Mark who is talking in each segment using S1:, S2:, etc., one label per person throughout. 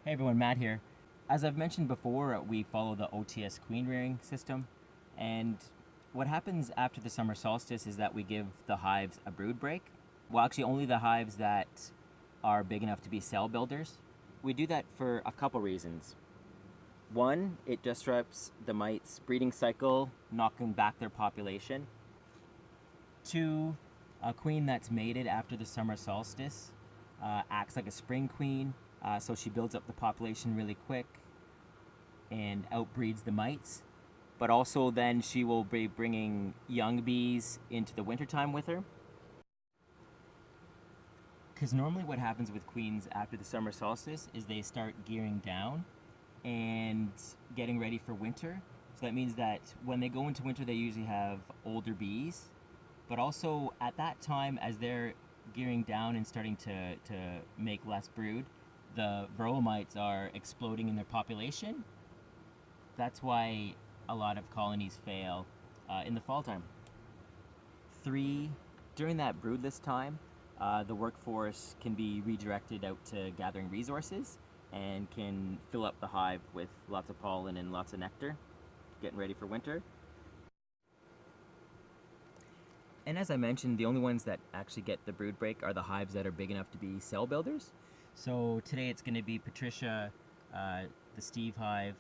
S1: Hey everyone, Matt here. As I've mentioned before, we follow the OTS queen rearing system, and what happens after the summer solstice is that we give the hives a brood break. Well, actually, only the hives that are big enough to be cell builders. We do that for a couple reasons. One, it disrupts the mites' breeding cycle, knocking back their population. Two, a queen that's mated after the summer solstice acts like a spring queen, so she builds up the population really quick and outbreeds the mites. But also then she will be bringing young bees into the wintertime with her. Because normally what happens with queens after the summer solstice is they start gearing down and getting ready for winter. So that means that when they go into winter, they usually have older bees. But also at that time, as they're gearing down and starting to make less brood, the varroa mites are exploding in their population. That's why a lot of colonies fail in the fall time. Three, during that broodless time, the workforce can be redirected out to gathering resources and can fill up the hive with lots of pollen and lots of nectar, getting ready for winter. And as I mentioned, the only ones that actually get the brood break are the hives that are big enough to be cell builders. So today it's going to be Patricia, the Steve hive,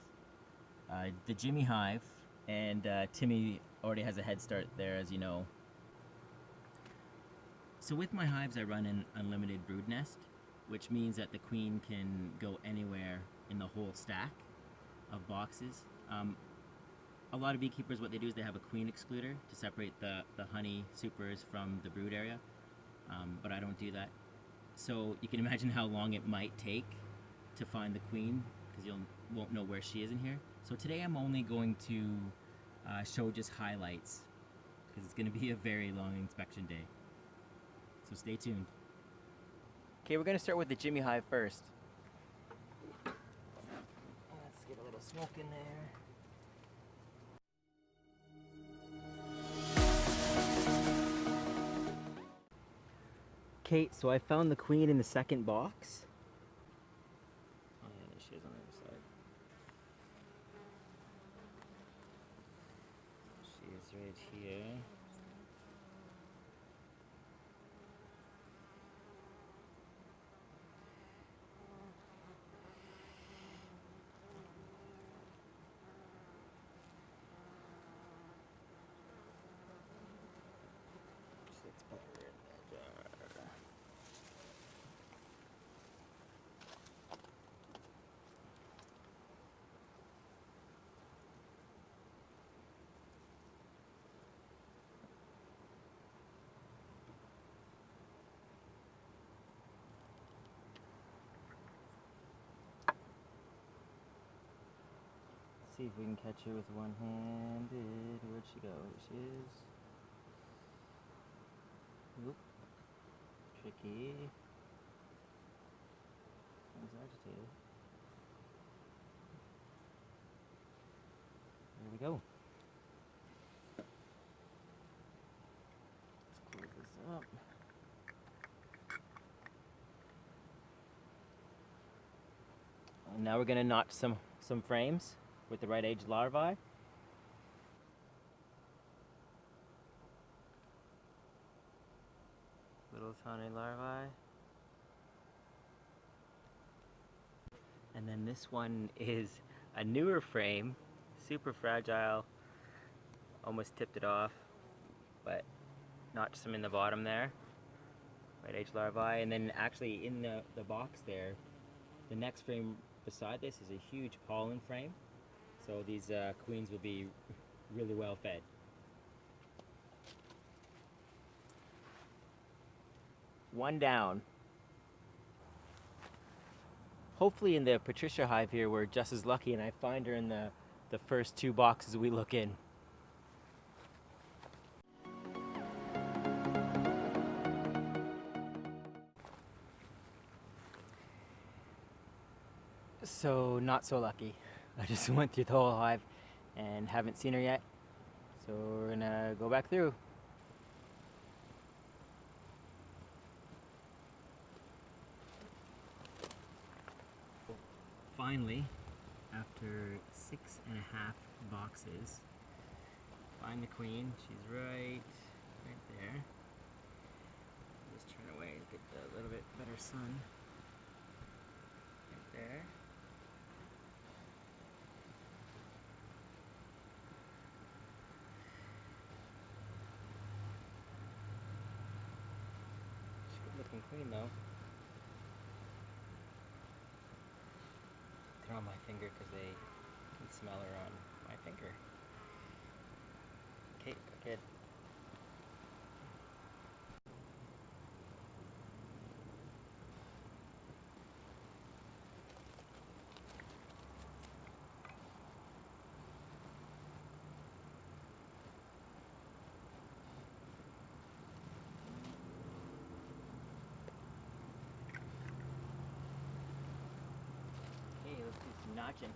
S1: the Jimmy hive, and Timmy already has a head start there, as you know. So with my hives, I run an unlimited brood nest, which means that the queen can go anywhere in the whole stack of boxes. A lot of beekeepers, what they do is they have a queen excluder to separate the honey supers from the brood area, but I don't do that. So you can imagine how long it might take to find the queen, because you won't know where she is in here. So today I'm only going to show just highlights, because it's going to be a very long inspection day. So stay tuned. Okay, we're going to start with the Jimmy hive first. Let's get a little smoke in there. Okay, so I found the queen in the second box. Oh yeah, there she is on the other side. She is right here. Let's put her in the jar. See if we can catch her with one-handed. Where'd she go? Here she is. Oop. Tricky. Sounds agitated. There we go. Let's close this up. And now we're gonna notch some frames with the right age larvae. Little tiny larvae. And then this one is a newer frame, super fragile, almost tipped it off, but notched some in the bottom there. Right age larvae, and then actually in the box there, the next frame beside this is a huge pollen frame. So these queens will be really well fed. One down. Hopefully in the Patricia hive here we're just as lucky and I find her in the first two boxes we look in. So not so lucky. I just went through the whole hive and haven't seen her yet. So we're gonna go back through. finally, after 6.5 boxes, find the queen. She's right there. Just turn away and get a little bit better sun. Right there. She's a good looking queen though. They're on my finger because they can smell her on my finger. Okay, good. Okay, let's do some notching.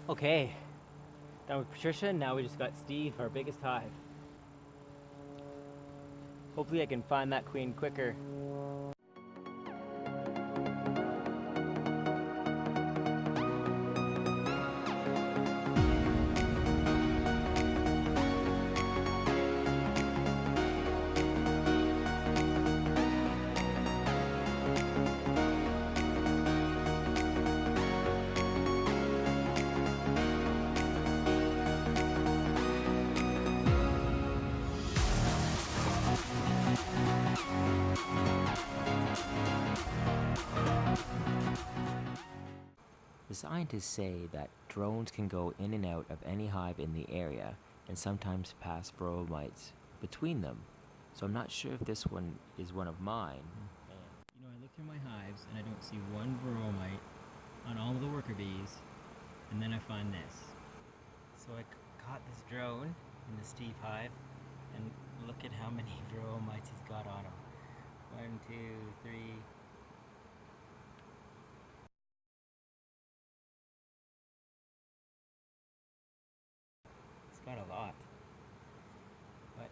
S1: Okay, done with Patricia, now we just got Steve, our biggest hive. Hopefully I can find that queen quicker. The scientists say that drones can go in and out of any hive in the area and sometimes pass varroa mites between them. So I'm not sure if this one is one of mine. You know, I look through my hives and I don't see one varroa mite on all of the worker bees, and then I find this. So I caught this drone in the Steve hive, and look at how many varroa mites he's got on him. 1, 2, 3. Got a lot, but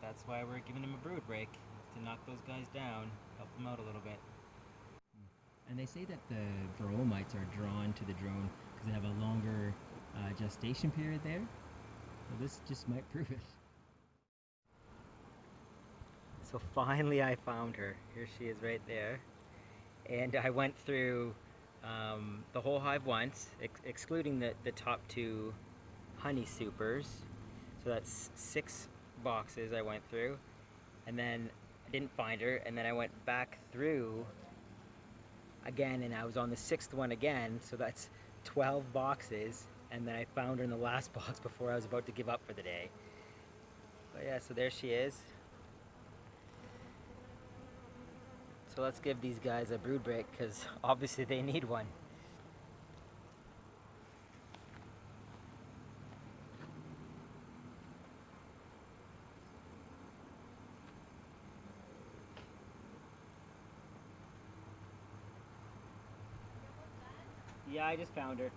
S1: that's why we're giving them a brood break, to knock those guys down, help them out a little bit. And they say that the varroa mites are drawn to the drone because they have a longer gestation period there. So this just might prove it. So finally I found her. Here she is right there. And I went through the whole hive once, excluding the top 2 honey supers. So that's 6 boxes I went through, and then I didn't find her, and then I went back through again, and I was on the 6th one again, so that's 12 boxes, and then I found her in the last box before I was about to give up for the day. But yeah, so there she is. So let's give these guys a brood break, because obviously they need one. Yeah, I just found her.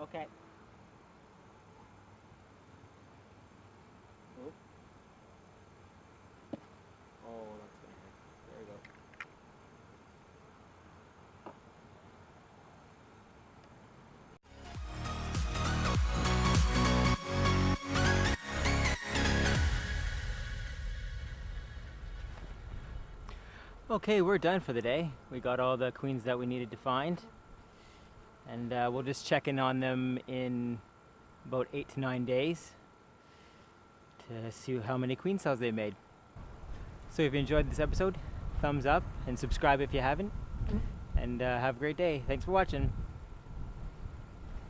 S1: Okay. Oh. Oh, that's gonna hurt. There we go. Okay, we're done for the day. We got all the queens that we needed to find, and we'll just check in on them in about 8 to 9 days to see how many queen cells they made. So if you enjoyed this episode, thumbs up and subscribe if you haven't, and have a great day. Thanks for watching.